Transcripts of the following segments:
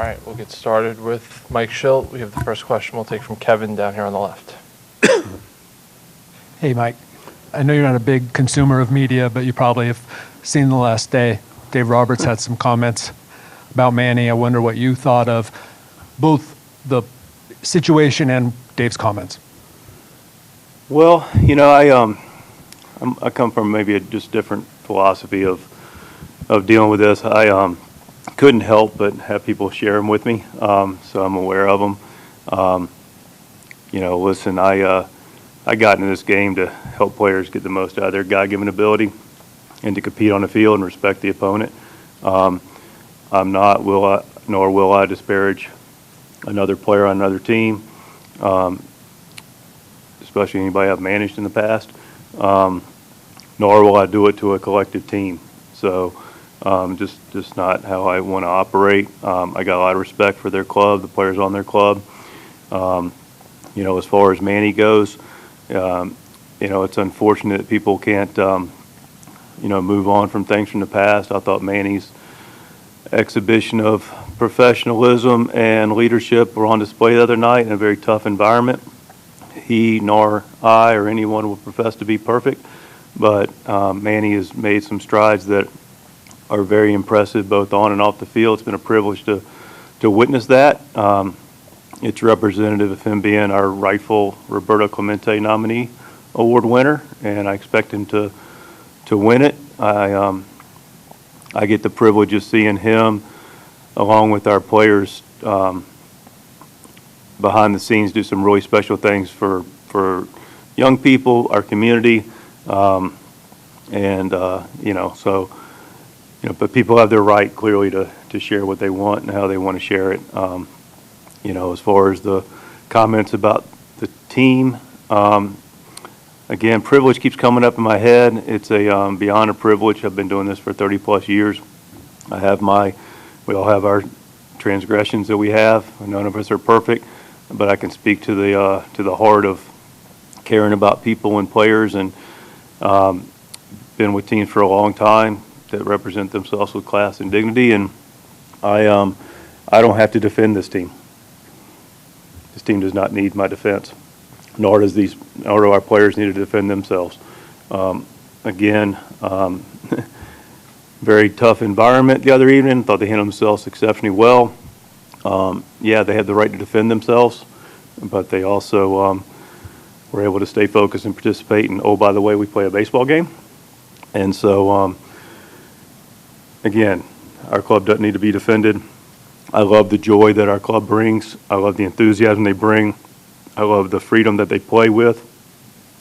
right, we'll get started with Mike Shildt. We have the first question we'll take from Kevin down here on the left. Hey, Mike. I know you're not a big consumer of media, but you probably have seen the last day. Dave Roberts had some comments about Manny. I wonder what you thought of both the situation and Dave's comments. Well, I come from maybe a just different philosophy of dealing with this. I couldn't help but have people share them with me, so I'm aware of them. Listen, I got into this game to help players get the most out of their God-given ability and to compete on the field and respect the opponent. I'm not, nor will I disparage another player on another team, especially anybody I've managed in the past, nor will I do it to a collective team. So just not how I want to operate. I got a lot of respect for their club, the players on their club. As far as Manny goes, it's unfortunate that people can't, move on from things from the past. I thought Manny's exhibition of professionalism and leadership were on display the other night in a very tough environment. He nor I or anyone will profess to be perfect, but Manny has made some strides that are very impressive both on and off the field. It's been a privilege to witness that. It's representative of him being our rightful Roberto Clemente nominee award winner, and I expect him to win it. I get the privilege of seeing him along with our players behind the scenes do some really special things for young people, our community, but people have their right clearly to share what they want and how they want to share it. As far as the comments about the team, again, privilege keeps coming up in my head. It's a beyond a privilege. I've been doing this for 30 plus years. We all have our transgressions that we have. None of us are perfect, but I can speak to the heart of caring about people and players, and been with teams for a long time that represent themselves with class and dignity. And I don't have to defend this team. This team does not need my defense, nor do our players need to defend themselves. Very tough environment the other evening. Thought they handled themselves exceptionally well. They had the right to defend themselves, but they also were able to stay focused and participate. And, oh, by the way, we play a baseball game. And so, again, our club doesn't need to be defended. I love the joy that our club brings. I love the enthusiasm they bring. I love the freedom that they play with.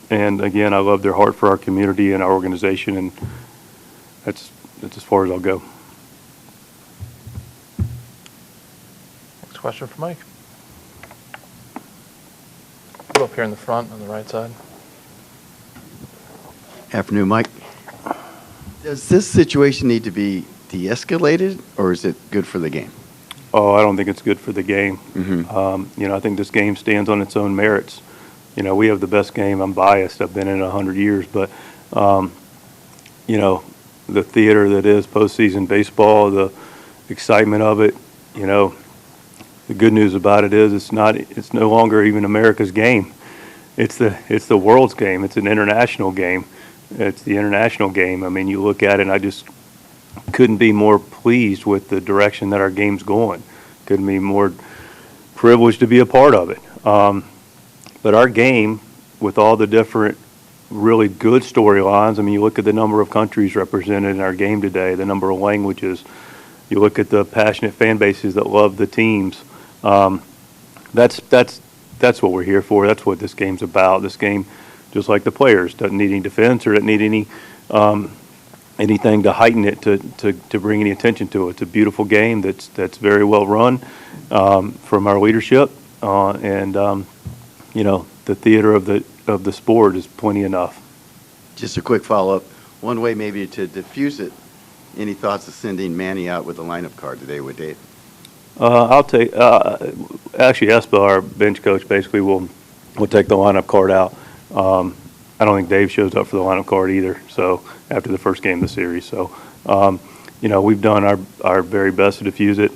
And, again, I love their heart for our community and our organization, and that's as far as I'll go. Next question for Mike. Go up here in the front on the right side. Afternoon, Mike. Does this situation need to be de-escalated, or is it good for the game? Oh, I don't think it's good for the game. Mm-hmm. I think this game stands on its own merits. We have the best game. I'm biased. I've been in it 100 years, but the theater that is postseason baseball, the excitement of it. The good news about it is it's no longer even America's game. It's the world's game. It's an international game. It's the international game. I mean, you look at it, and I just couldn't be more pleased with the direction that our game's going. Couldn't be more privileged to be a part of it. But our game, with all the different really good storylines, I mean, you look at the number of countries represented in our game today, the number of languages, you look at the passionate fan bases that love the teams. That's what we're here for. That's what this game's about. This game, just like the players, doesn't need any defense or doesn't need anything to heighten it, to bring any attention to it. It's a beautiful game that's very well run from our leadership, and the theater of the sport is plenty enough. Just a quick follow-up. One way maybe to diffuse it, any thoughts of sending Manny out with a lineup card today with Dave? I'll take actually Espa, our bench coach, basically will take the lineup card out. I don't think Dave shows up for the lineup card either. So after the first game of the series, so we've done our very best to diffuse it.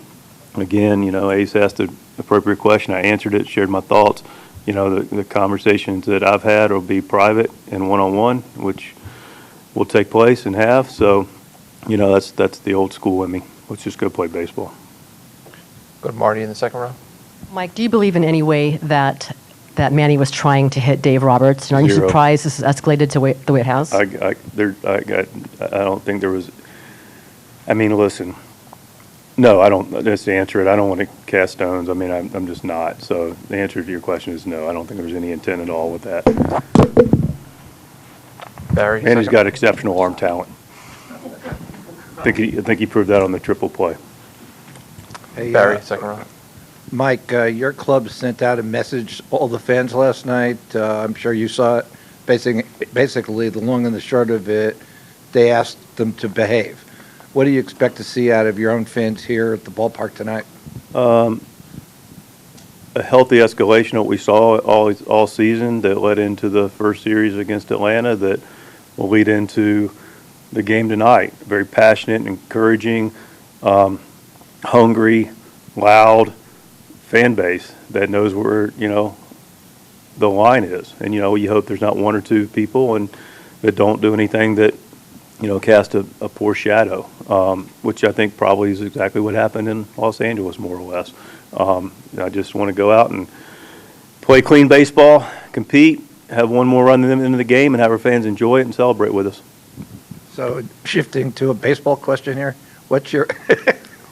again, Ace asked the appropriate question. I answered it, shared my thoughts. The conversations that I've had will be private and one-on-one, which will take place and have. So, that's the old school in me. Let's just go play baseball. Go to Marty in the second row. Mike, do you believe in any way that Manny was trying to hit Dave Roberts? And are you Zero. surprised this has escalated to the way it has? I don't think there was. I mean, listen. No, I don't. Just to answer it, I don't want to cast stones. I mean, I'm just not. So the answer to your question is no. I don't think there was any intent at all with that. Barry. And he's second. got exceptional arm talent. I think he proved that on the triple play. Hey, Barry, second row. Mike, your club sent out a message to all the fans last night. I'm sure you saw it. Basically, the long and the short of it, they asked them to behave. What do you expect to see out of your own fans here at the ballpark tonight? A healthy escalation of what we saw all season that led into the first series against Atlanta that will lead into the game tonight. Very passionate, encouraging, hungry, loud fan base that knows where, the line is. And, you hope there's not one or two people and that don't do anything that, cast a poor shadow, which I think probably is exactly what happened in Los Angeles, more or less. I just want to go out and play clean baseball, compete, have one more run into the game, and have our fans enjoy it and celebrate with us. So, shifting to a baseball question here, what's your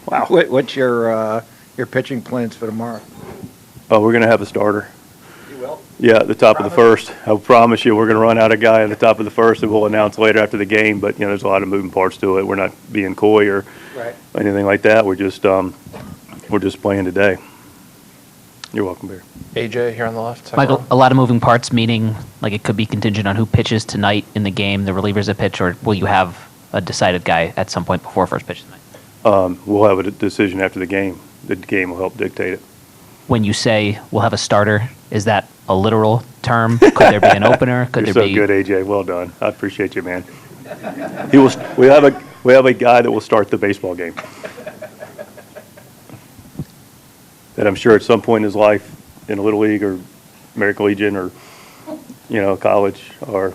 Wow. what's your pitching plans for tomorrow? Oh, we're going to have a starter. You will. Yeah, at the top of the first. I promise you, we're going to run out a guy at the top of the first that we'll announce later after the game. But there's a lot of moving parts to it. We're not being coy or Right. anything like that. We're just playing today. You're welcome, Barry. AJ here on the left. second Michael, row. a lot of moving parts, meaning like it could be contingent on who pitches tonight in the game, the relievers that pitch, or will you have a decided guy at some point before first pitch tonight? We'll have a decision after the game. The game will help dictate it. When you say we'll have a starter, is that a literal term? Could there be an opener? Could You're there so be? good, AJ. Well done. I appreciate you, man. We have a guy that will start the baseball game. That I'm sure at some point in his life, in a Little League or American Legion or, college, or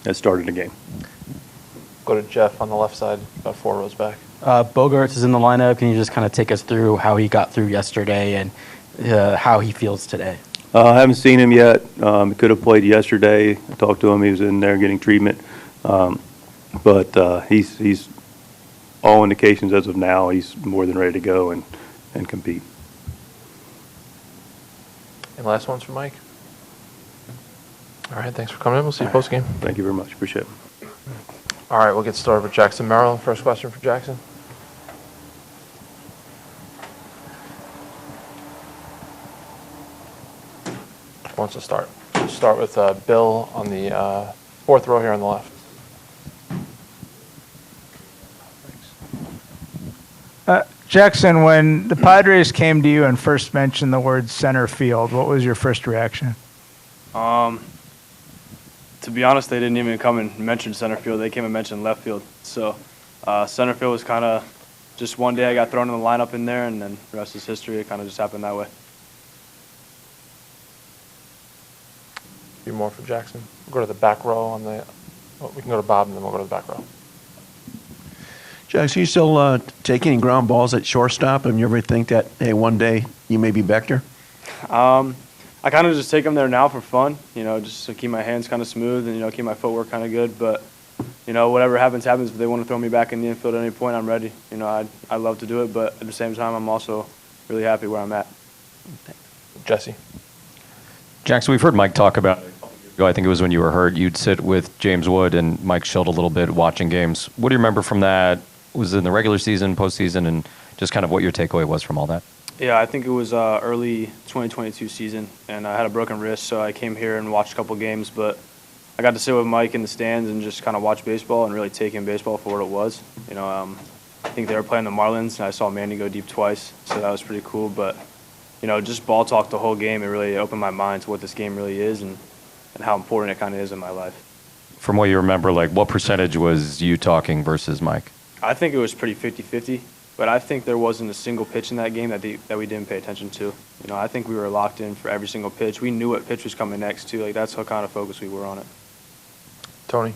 has started a game. Go to Jeff on the left side, about 4 rows back. Bogarts is in the lineup. Can you just kind of take us through how he got through yesterday and how he feels today? I haven't seen him yet. He could have played yesterday. I talked to him. He was in there getting treatment. But he's all indications as of now, he's more than ready to go and compete. And last one's for Mike. All right, thanks for coming in. We'll see you post game. Thank you very much. Appreciate it. All right, we'll get started with Jackson Merrill. First question for Jackson. Who wants to start? We'll start with Bill on the fourth row here on the left. Jackson, when the Padres came to you and first mentioned the word center field, what was your first reaction? To be honest, they didn't even come and mention center field. They came and mentioned left field. So center field was kind of just one day I got thrown in the lineup in there, and then the rest is history. It kind of just happened that way. A few more for Jackson. We'll go to the back row on the. Oh, we can go to Bob and then we'll go to the back row. Jackson, you still taking ground balls at shortstop, and you ever think that, hey, one day you may be Becker? I kind of just take them there now for fun, just to keep my hands kind of smooth and, keep my footwork kind of good. But, whatever happens, happens. If they want to throw me back in the infield at any point, I'm ready. I love to do it, but at the same time, I'm also really happy where I'm at. Jesse. Jackson, we've heard Mike talk about, I think it was when you were hurt, you'd sit with James Wood and Mike Shildt a little bit watching games. What do you remember from that? Was it in the regular season, postseason, and just kind of what your takeaway was from all that? Yeah, I think it was early 2022 season, and I had a broken wrist, so I came here and watched a couple games, but I got to sit with Mike in the stands and just kind of watch baseball and really take in baseball for what it was. I think they were playing the Marlins, and I saw Manny go deep twice, so that was pretty cool. But, just ball talk the whole game, it really opened my mind to what this game really is and how important it kind of is in my life. From what you remember, what percentage was you talking versus Mike? I think it was pretty 50-50. But I think there wasn't a single pitch in that game that we didn't pay attention to. You know, I think we were locked in for every single pitch. We knew what pitch was coming next too. Like that's how kind of focused we were on it. Tony?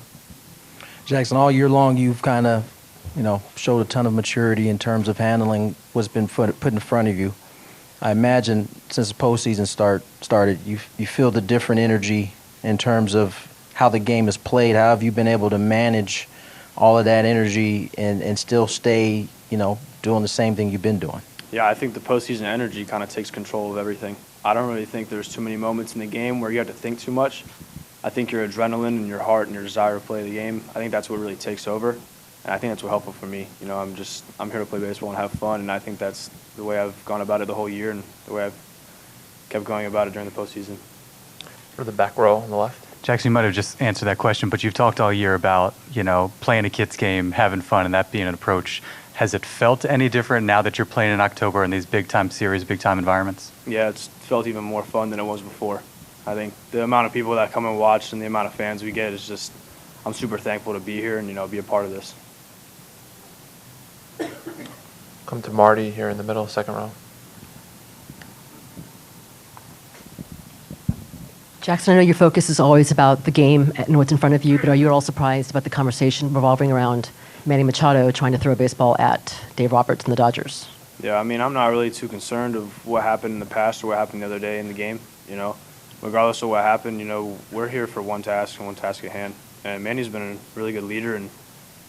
Jackson, all year long you've kind of, showed a ton of maturity in terms of handling what's been put in front of you. I imagine since the postseason started, you feel the different energy in terms of how the game is played. How have you been able to manage all of that energy and still stay, doing the same thing you've been doing? Yeah, I think the postseason energy kind of takes control of everything. I don't really think there's too many moments in the game where you have to think too much. I think your adrenaline and your heart and your desire to play the game, I think that's what really takes over. And I think that's what helpful for me. I'm here to play baseball and have fun, and I think that's the way I've gone about it the whole year and the way I've kept going about it during the postseason. For the back row on the left. Jackson, you might have just answered that question, but you've talked all year about, playing a kid's game, having fun, and that being an approach. Has it felt any different now that you're playing in October in these big-time series, big-time environments? Yeah, it's felt even more fun than it was before. I think the amount of people that come and watch and the amount of fans we get is just, I'm super thankful to be here and, be a part of this. Come to Marty here in the middle, second row. Jackson, I know your focus is always about the game and what's in front of you, but are you at all surprised about the conversation revolving around Manny Machado trying to throw a baseball at Dave Roberts and the Dodgers? Yeah, I'm not really too concerned of what happened in the past or what happened the other day in the game. Regardless of what happened, we're here for one task and one task at hand. And Manny's been a really good leader, and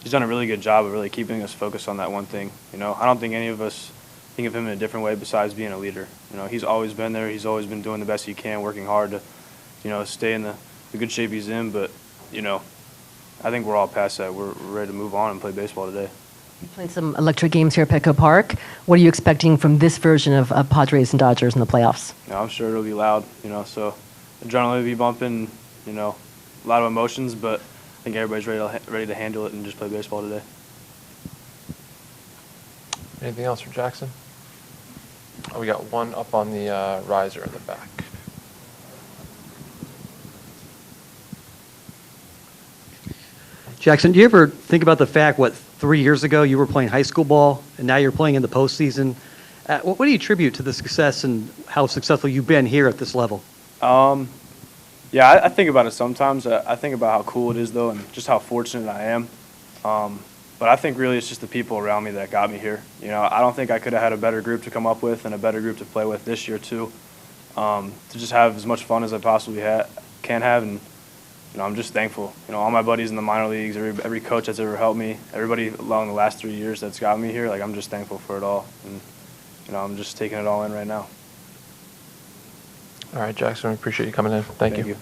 he's done a really good job of really keeping us focused on that one thing. I don't think any of us think of him in a different way besides being a leader. He's always been there. He's always been doing the best he can, working hard to, stay in the good shape he's in. But, I think we're all past that. We're ready to move on and play baseball today. You played some electric games here at Petco Park. What are you expecting from this version of Padres and Dodgers in the playoffs? I'm sure it'll be loud, so adrenaline will be bumping, a lot of emotions, but I think everybody's ready to handle it and just play baseball today. Anything else for Jackson? Oh, we got one up on the riser in the back. Jackson, do you ever think about the fact, 3 years ago you were playing high school ball, and now you're playing in the postseason? What do you attribute to the success and how successful you've been here at this level? Yeah, I think about it sometimes. I think about how cool it is, though, and just how fortunate I am. But I think really it's just the people around me that got me here. I don't think I could have had a better group to come up with and a better group to play with this year, too, to just have as much fun as I possibly can have. And I'm just thankful. All my buddies in the minor leagues, every coach that's ever helped me, everybody along the last 3 years that's got me here, I'm just thankful for it all. And, I'm just taking it all in right now. All right, Jackson, we appreciate you coming in. Thank you.